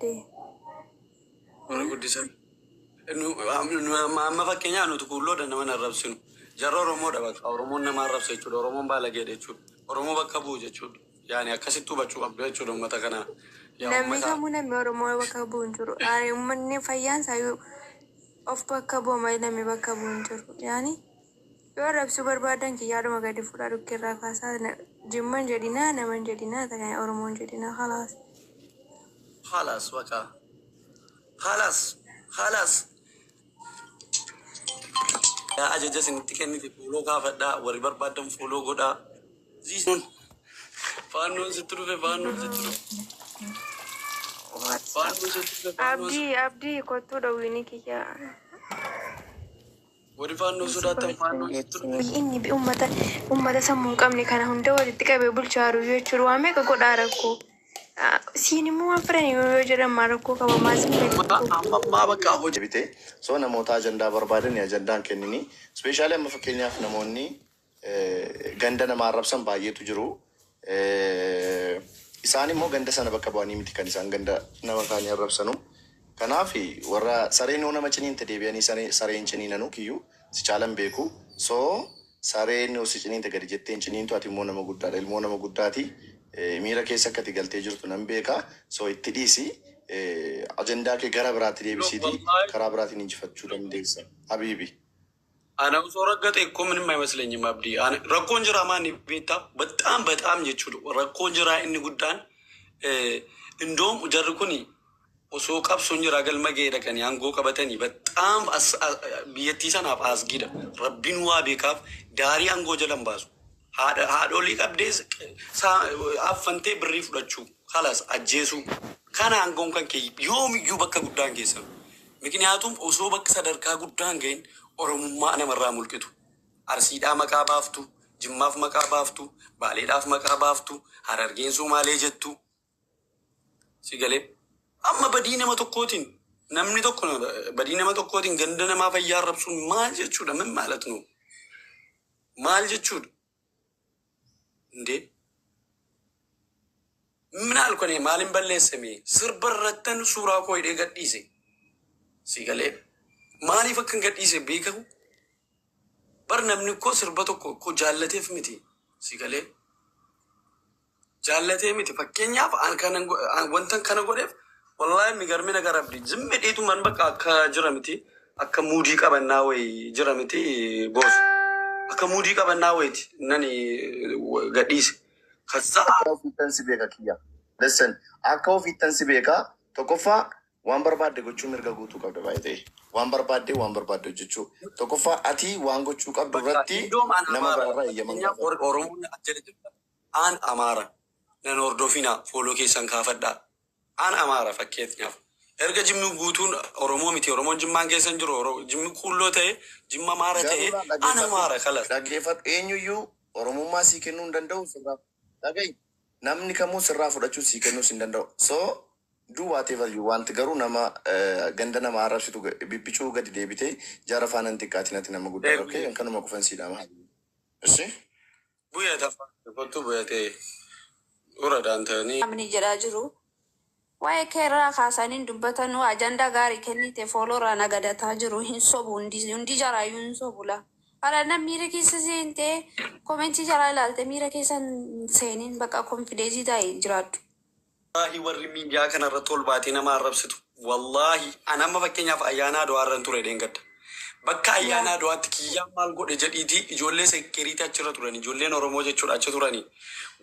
guddee. Ora guddisan. Amma fakkeenyaa nuti kuulloodha nama arrabsinu. Jarra Oromoodha bakka Oromoon nama arrabsa jechuudha. Oromoon baalageedha jechuudha. Oromoo bakka bu'u jechuudha. Yaani akkasitti hubachuu qabdu jechuudha uummata kana. Namni kamuu namni Oromoo bakka bu'u hin jiru. Uummanni fayyaan isaa of bakka bu'a malee namni bakka bu'u hin jiru. Yaani yoo arrabsuu barbaadan kiyyaadhuma gadi fuudhaa dhukkeerraa kaasaa jimman jedhinaa naman jedhinaa ta'an Oromoon jedhinaa halaas. Halas bakka. Halas. Ajaja sinitti kennite fuuloo kaafadhaa warri barbaadan fuuloo godhaa. Ziisuun faannoon sitti dhufe faannoon sitti dhufe. Abdii kottuu dhawwiini kiyyaa. Warri faannoo sodaatan faannoon sitti dhufe. Inni uummata sammuu hin qabne kana hunda walitti qabee bulchaa jiru jechuudha. Waan meeqa godhaa rakkoo. Siin immoo waan firan yoo jedhan maal rakkoo qaba maasiin Ammaa bakka hojii bitee soo namoota ajandaa barbaadan ajandaan kennini. Ispeeshaalii amma fakkeenyaaf namoonni ganda nama arrabsan baay'eetu jiru. Isaan immoo ganda sana bakka bu'anii miti kan isaan ganda nama kaanii arrabsanu. Kanaaf warra sareen nama ciniinte deebi'anii sareen ciniinanu kiyyuu si caalan beeku. Soo sareen si ciniinte gadi jetteen ciniintu ati immoo nama guddaadha. Ilmoo nama guddaati. Miira keessa akkati galtee jirtu nan beeka. Soo itti dhiisi ajandaa kee gara biraatti deebisiiti karaa biraatiin injifachuu dandeessa. Habiibi. Ana osoo raggate እኮ ምንም አይመስለኝም አብዲ rakkoon jira ማን ቤታ በጣም jechuudha rakkoon jira inni guddaan እንደውም jarri kuni osoo qabsoon jira galma ga'ee dhaqanii aangoo qabatanii በጣም biyyattii sanaaf asgiidha rabbiin waa beekaaf daarii aangoo jalan baasu haadholii qabdees affantee birrii fudhachuu halas ajjeesuu kana aangoon kan kee yoomiyyuu bakka guddaan keessan ምክንያቱም osoo bakka sadarkaa guddaan ga'in Oromummaa namarraa mulqitu. Arsiidhaa maqaa baaftu, Jimmaaf maqaa baaftu, Baaleedhaaf maqaa baaftu, Harargeen Somaalee jettu. Sigalee amma badii nama tokkootiin namni tokko badii nama tokkootiin ganda namaa fayyaa arrabsuun maal jechuudha? Min maalat nu? Maal jechuudha? Indee? Minaal kone maalin balleessame? Sirba irrattan suuraa koo hidhee gadhiise. Sigalee maaliif akkan gadhiise beekamu bar namni koo sirba tokko jaallateef miti sigalee jaallatee miti fakkeenyaaf wantan kana godheef wallaahi migarmina garabdi zimmedheetu man bakka akka jira miti akka muudii qabannaa wayi jira miti boos akka muudii qabannaa wayiti nani gadhiise kasaa ofiittan si beeka kiyya. Listen akka ofiittan si beeka tokkoffaa waan barbaadde gochuu mirga guutuu qabda baay'ee. Waan barbaadde hojjechuu. Tokkoffaa ati waan gochuu qabdu irratti nama biraarraa eeyyaman qaba. Oromoon aan Amaara nan hordofina fooloo keessan kaafadhaa. Aan Amaara fakkeenyaaf. Erga jimmi guutuun Oromoo miti. Oromoon jimmaan keessan jiru. Jimmi kuulloo ta'e, jimma Amaara ta'e, aan Amaara kalas. Dhaggeeffadhu eenyuyyuu Oromummaa sii kennuu hin danda'u sirraa. Dhagahi namni kamuu sirraa fudhachuu sii kennuu hin danda'u. So do whatever you want. Garuu nama ganda nama arrabsitu bibbicuu gadi deebitee jaara faanaan xiqqaatinatti nama guddaa okay kanuma kufansiidhaama. Eshi Bu'eeta kottu bu'eete uradaan ta'anii. Namni jedhaa jiru waa'ee keerraa kaasaniin dubbatanuu ajandaa gaarii kennite fooloorraa nagadataa jiru hin sobu hundi jaraayyuu hin sobula. Haala miira keessa seentee komentii jaraa ilaalte miira keessa seeniin bakka konfideensii taa'ee jiraadhu. Wallahi warri miidiyaa kanarratti ol baatee nama arrabsitu. Wallahi ani amma fakkeenyaaf ayyaana Aduwaarran ture dheengadda. Bakka ayyaana Aduwaatti kiyyaan maal godhe jedhiiti ijoollee sekkiriitii achirra turan ijoolleen Oromoo jechuudha achi turanii.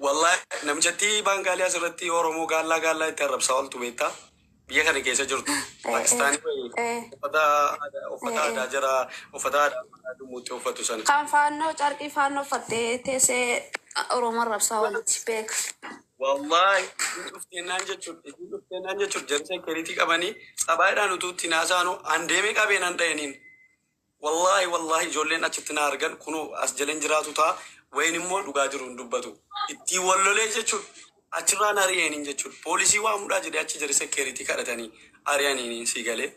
Wallahi namichatti baangaalii asirratti Oromoo gaallaa itti arrabsaa ooltu beektaa biyya kana keessa jirtu. Paakistaanii uffata aadaa jira uffata aadaa dhumuutti uffatu sana. Kan faannoo carqii faannoo uffattee teessee Oromoo arrabsaa oolti beeka. Wallahi dhufteenaan jechuudha jarri sekkiriitii qabanii sabaadhaan utuutti naasaanu andeemee qabeenan dha'aniin. Wallahi ijoolleen achitti na argan kunoo as jalan jiraatu ta'a wayin immoo dhugaa jiru hin dubbatu. Ittiin wallolee jechuudha achirraan ari'aniin jechuudha. Poolisii waamuudhaa jedhee achi jarri sekkiriitii kadhatanii ari'aniin si galee.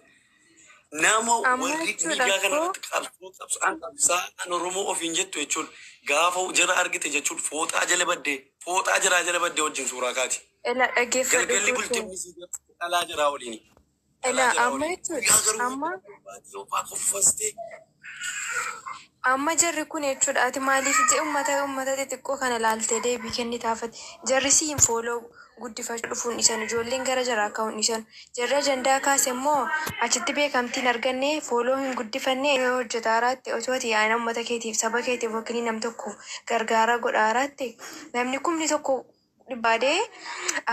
Nama warri miidiyaa kanarratti qabsaan Oromoo ofiin jettu jechuudha. Gaafa jara argite jechuudha fooxaa jala baddee wajjin suuraa kaati. Galgalli bultii Alaa jira waliin. Ela amma jechuudha. Amma jarri kun jechuudha. Ati maaliif je uummata xixiqqoo kana laaltee deebii kennitaafate jarri siin fooloo guddifachuu dhufuun dhisan ijoolleen gara jaraa ka'uun dhisan jarri ajandaa kaase immoo achitti beekamtiin arganne fooloo hin guddifanne hojjetaaraatti osoo ati yaa'ina uummata keetiif saba keetiif yookiin nam tokko gargaara godhaaraatti namni kumni tokko baadee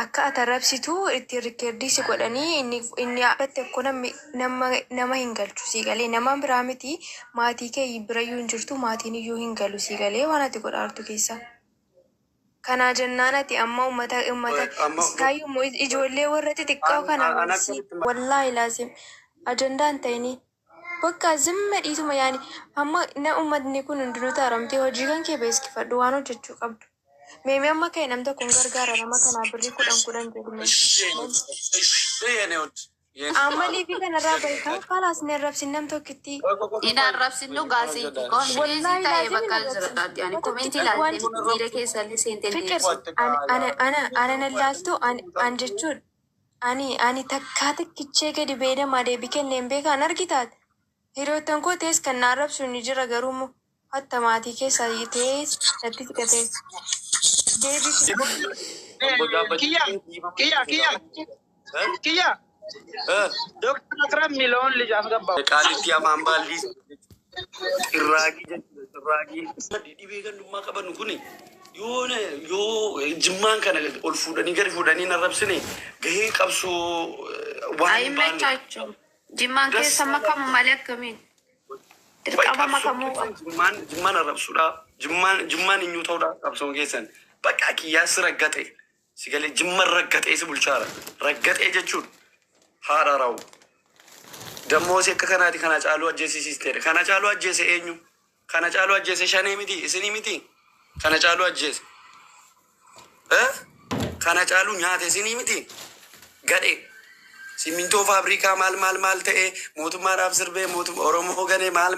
akka atarrabsitu itti rikkeerdisi godhanii inni dhaabatte akkoo nama hin galchu sii galee nama biraa miti maatii kee birayyuu hin jirtu maatiin iyyuu hin galu sii galee waan ati godhaartu keessa. Kanaa jennaan ati amma uummata kaayyuu ijoollee warra xixiqqoo kana wallaahi laasim ajandaan ta'ini bakka zimma dhiituma yaani amma na uummatni kun hundinuu taaramtee hojii kan kee beeskifadhu waan hojjechuu qabdu. Meemi amma ka'e nam tokkoon gargaara nama kanaa birrii 10 jedhume. Amma liibii kanarraa beekaa kalaas ni arrabsin nam tokkitti. Ina arrabsin dhugaasi. Koomenti ta'ee bakka jiraadha. Ani koomenti laaltee miira keessa illee seentee Fikir ana nallaaltu an jechuudha. Ani takkaa takkichee gadi beedamaa deebii kenneen beekaan argitaate. Hiriyoottan koo tees kan na arrabsu ni jira garuu hatta maatii keessa tees natti siqatee. Kia. Dokter Akram miliyoon lijaaf gabaa. Qaalitti afaan baallis irraaqii jechuudha. Irraaqii. Dhibee gandummaa qaban kuni yoo jimmaan kana ol fuudhanii gadi fuudhanii narrabsine gahee qabsoo waan hin baanne. Jimmaan keessa makamu malee akkamiin? Dirqama makamuu qaba. Jimmaan arrabsuudha. Jimmaan eenyu ta'uudha qabsoon keessan. Bakka kiyyaas raggate. Si galee jimman raggatee si bulchaara. Raggatee jechuun haadha raawwu. Dammoosii akka kanaati kana caaluu ajjeesisiisteedha. Kana caaluu ajjeese eenyu? Kana caaluu ajjeese shanee miti? Isinii miti? Kana caaluu ajjeese. Kana caaluu nyaate isinii miti? Gadhee. Simintoo faabrikaa maal ta'e mootummaadhaaf sirbee mootummaa Oromoo ganee maal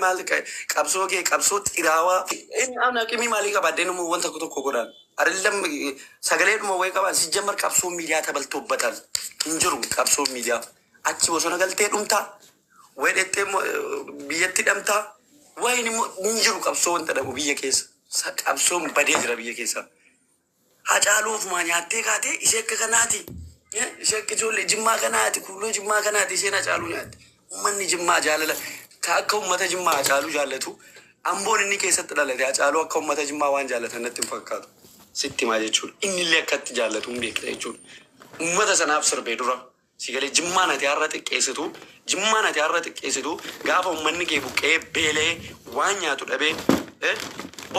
qabsoo kee qabsoo xiraawaa. Inni amna qimii maalii qabaddee nama wanta tokko godhan. Adillam sagalee dhuma wayii qaban si jammar qabsoo miidiyaa tabaltoobbataan hin jiru qabsoo miidiyaa. Achi bosona galtee dhumtaa wayi dhettee biyyatti dhamtaa wayi hin jiru qabsoo wanta dhabu biyya keessa. Qabsoon badee jira biyya keessa. Hacaaluu ofumaa nyaattee kaatee ishee akka kanaati. Ishee akka ijoollee jimmaa kanaati kuuloo jimmaa kanaati isheen hacaaluu nyaatti. Uummanni jimmaa jaalala akka uummata jimmaa hacaaluu jaallatu amboon inni keessatti dhalate hacaaluu akka uummata jimmaa waan jaallatan natti hin fakkaatu. Sitti himaa jechuudha. Inni illee akkatti jaallatu hin beekta jechuudha. Uummata sanaaf sirbee dura si galee jimmaan ati har'a xiqqeessitu gaafa uummanni kee buqqee beelee waan nyaatu dhabee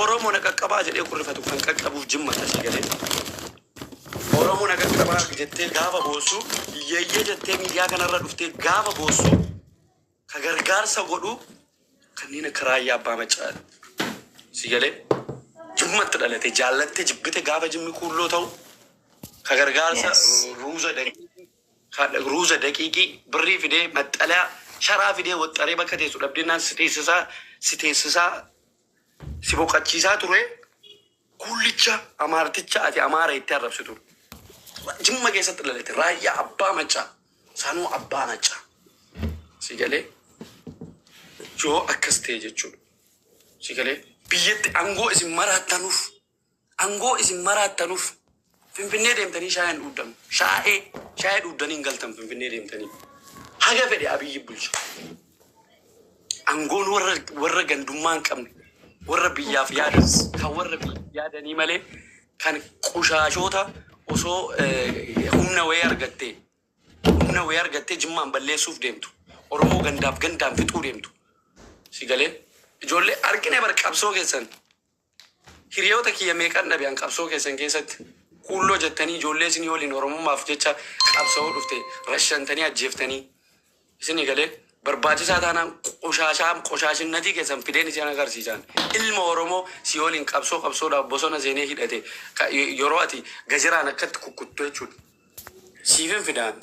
Oromoo na qaqqabaa jedhee kurrifatu kan qaqqabuuf jimmata si galee. Oromoo na qaqqabaa jettee gaafa boossu yeeyyee jettee miidiyaa kanarra dhuftee gaafa boossu ka gargaarsa godhu kanneen akka raayyaa abbaa maccaadha. Si galee jimmatti dhalate jaallatte jibbite gaafa jimmi kuulloo ta'u ka gargaarsa ruuza daqiiqii birrii fidee maxxalaa sharaa fidee waxxaree bakka teessu dhabdinaan si teessisaa si boqachiisaa ture kullicha amaarticha ati amaara itti arrabsitu. Jimma keessatti dhalate raayyaa abbaa maccaa sanuu abbaa maccaa si galee yoo akkas ta'e jechuudha. Si galee biyyatti angoo isin maraattanuuf Finfinnee deemtanii shaayeen dhuudhamu. Shaayee dhuudhanii hin galtan Finfinnee deemtanii. Haga fedhe Abiyyi bulcha. Angoon warra gandummaa hin qabne warra biyyaaf yaadan kan warra biyyaaf yaadanii malee kan qushaashota osoo humna wayii argattee jimmaan balleessuuf deemtu. Oromoo gandaan fixuu deemtu. Si galee ijoollee argine bar qabsoo keessan hiriyoota kiyya meeqan dhabiyaan qabsoo keessan keessatti kuulloo jettanii ijoollee isinii waliin Oromummaaf jecha qabsoo dhufte rashantanii ajjeeftanii isinii galee barbaachisaa taanaan qoshaashinnatii keessan fideen isin agarsiisan ilma Oromoo si waliin qabsoodhaaf bosona seenee hidhate yeroo ati gajiraan akkatti kukkuttu jechuudha. Siifin fidaan